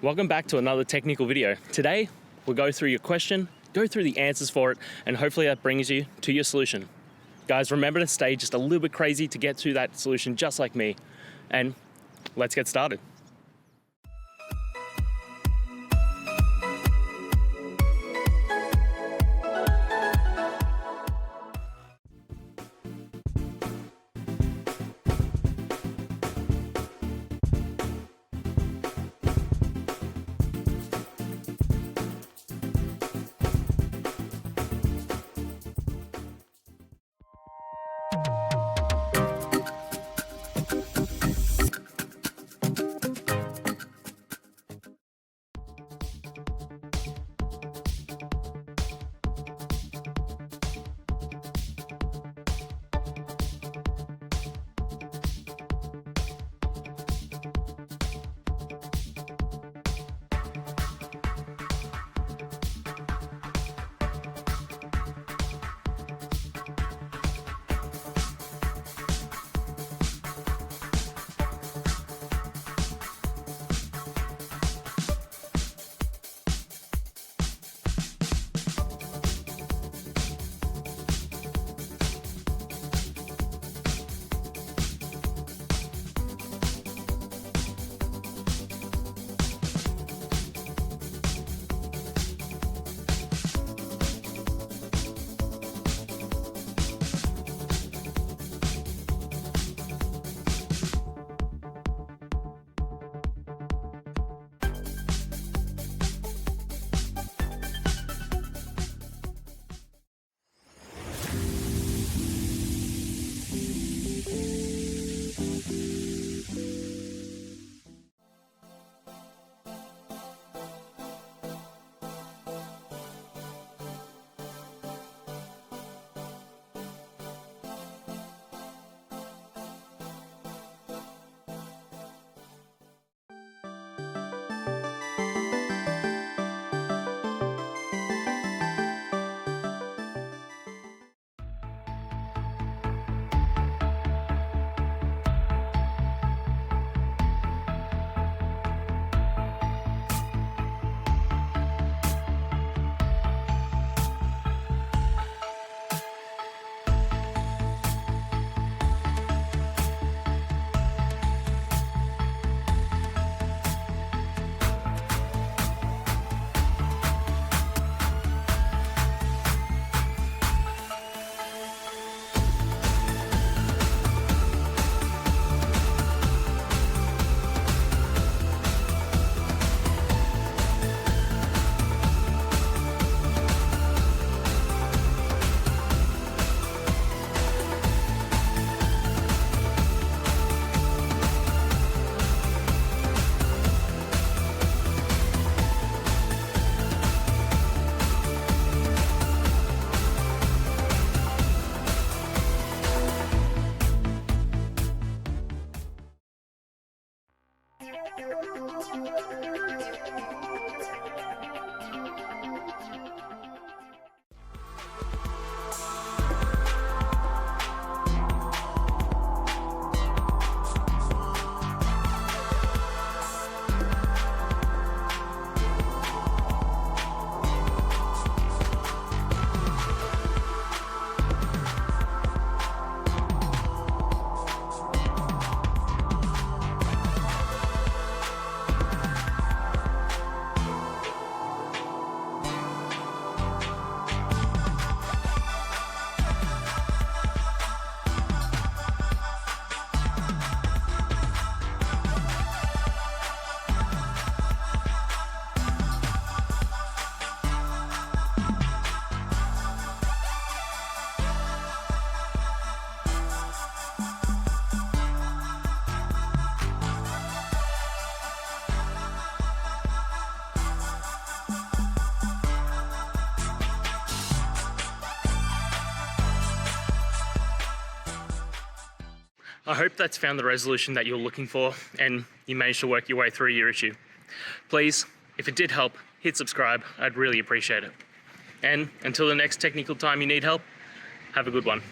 Welcome back to another technical video. Today, we'll go through your question, go through the answers for it, and hopefully that brings you to your solution. Guys, remember to stay just a little bit crazy to get to that solution just like me. And let's get started. I hope that's found the resolution that you're looking for and you managed to work your way through your issue. Please, if it did help, hit subscribe. I'd really appreciate it. And until the next technical time you need help, have a good one.